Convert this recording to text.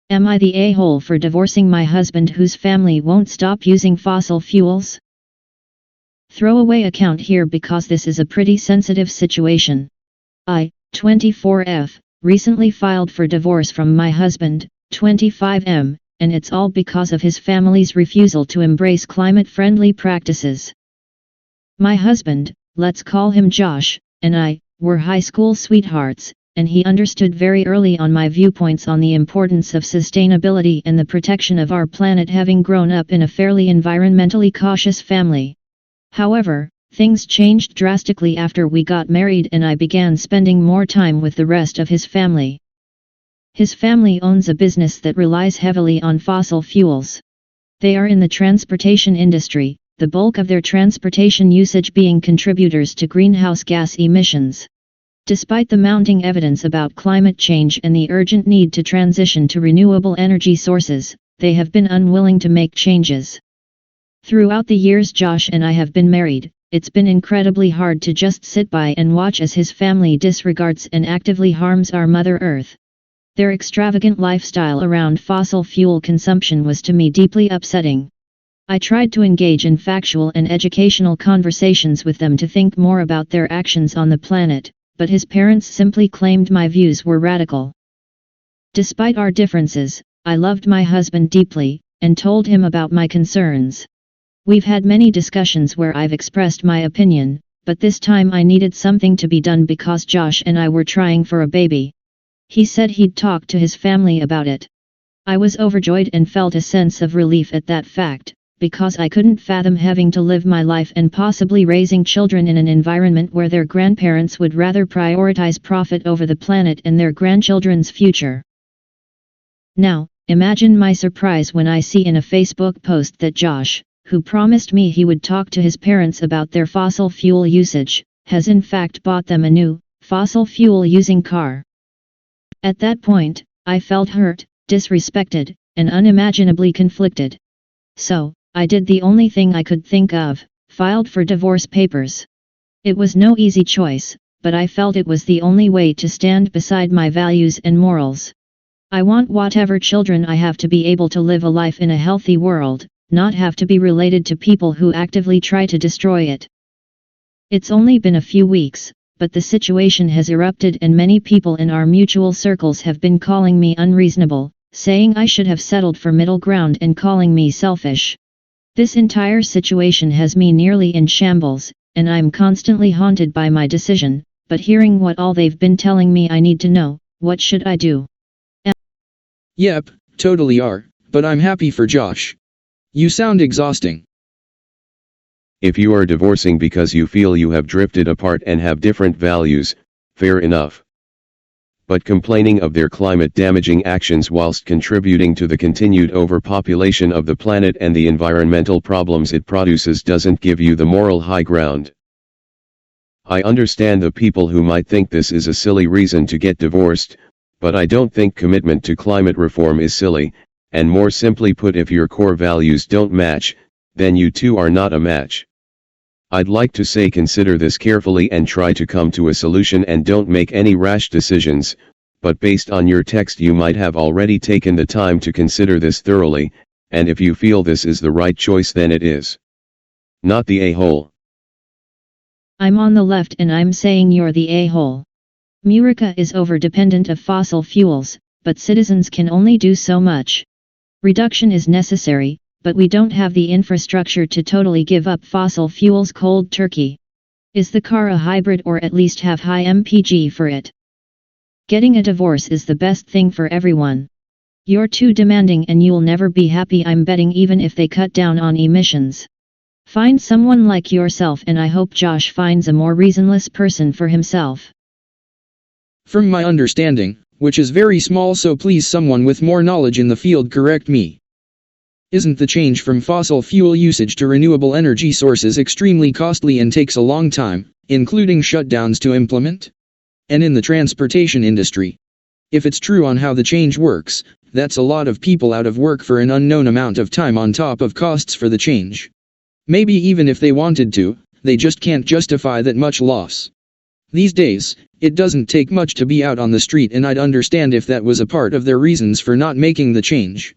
Am I the a-hole for divorcing my husband whose family won't stop using fossil fuels? Throwaway account here because this is a pretty sensitive situation. I, 24F, recently filed for divorce from my husband, 25M, and it's all because of his family's refusal to embrace climate-friendly practices. My husband, let's call him Josh, and I, were high school sweethearts, and he understood very early on my viewpoints on the importance of sustainability and the protection of our planet, having grown up in a fairly environmentally cautious family. However, things changed drastically after we got married and I began spending more time with the rest of his family. His family owns a business that relies heavily on fossil fuels. They are in the transportation industry, the bulk of their transportation usage being contributors to greenhouse gas emissions. Despite the mounting evidence about climate change and the urgent need to transition to renewable energy sources, they have been unwilling to make changes. Throughout the years Josh and I have been married, it's been incredibly hard to just sit by and watch as his family disregards and actively harms our Mother Earth. Their extravagant lifestyle around fossil fuel consumption was to me deeply upsetting. I tried to engage in factual and educational conversations with them to think more about their actions on the planet, but his parents simply claimed my views were radical. Despite our differences, I loved my husband deeply, and told him about my concerns. We've had many discussions where I've expressed my opinion, but this time I needed something to be done because Josh and I were trying for a baby. He said he'd talk to his family about it. I was overjoyed and felt a sense of relief at that fact, because I couldn't fathom having to live my life and possibly raising children in an environment where their grandparents would rather prioritize profit over the planet and their grandchildren's future. Now, imagine my surprise when I see in a Facebook post that Josh, who promised me he would talk to his parents about their fossil fuel usage, has in fact bought them a new, fossil fuel-using car. At that point, I felt hurt, disrespected, and unimaginably conflicted. So, I did the only thing I could think of, filed for divorce papers. It was no easy choice, but I felt it was the only way to stand beside my values and morals. I want whatever children I have to be able to live a life in a healthy world, not have to be related to people who actively try to destroy it. It's only been a few weeks, but the situation has erupted and many people in our mutual circles have been calling me unreasonable, saying I should have settled for middle ground and calling me selfish. This entire situation has me nearly in shambles, and I'm constantly haunted by my decision, but hearing what all they've been telling me I need to know, what should I do? Yep, totally are, but I'm happy for Josh. You sound exhausting. If you are divorcing because you feel you have drifted apart and have different values, fair enough. But complaining of their climate-damaging actions whilst contributing to the continued overpopulation of the planet and the environmental problems it produces doesn't give you the moral high ground. I understand the people who might think this is a silly reason to get divorced, but I don't think commitment to climate reform is silly, and more simply put, if your core values don't match, then you two are not a match. I'd like to say consider this carefully and try to come to a solution and don't make any rash decisions, but based on your text you might have already taken the time to consider this thoroughly, and if you feel this is the right choice then it is. Not the a-hole. I'm on the left and I'm saying you're the a-hole. America is over-dependent of fossil fuels, but citizens can only do so much. Reduction is necessary, but we don't have the infrastructure to totally give up fossil fuels cold turkey. Is the car a hybrid or at least have high MPG for it? Getting a divorce is the best thing for everyone. You're too demanding and you'll never be happy, I'm betting, even if they cut down on emissions. Find someone like yourself, and I hope Josh finds a more reasonless person for himself. From my understanding, which is very small, so please someone with more knowledge in the field correct me. Isn't the change from fossil fuel usage to renewable energy sources extremely costly and takes a long time, including shutdowns to implement? And in the transportation industry, if it's true on how the change works, that's a lot of people out of work for an unknown amount of time on top of costs for the change. Maybe even if they wanted to, they just can't justify that much loss. These days, it doesn't take much to be out on the street, and I'd understand if that was a part of their reasons for not making the change.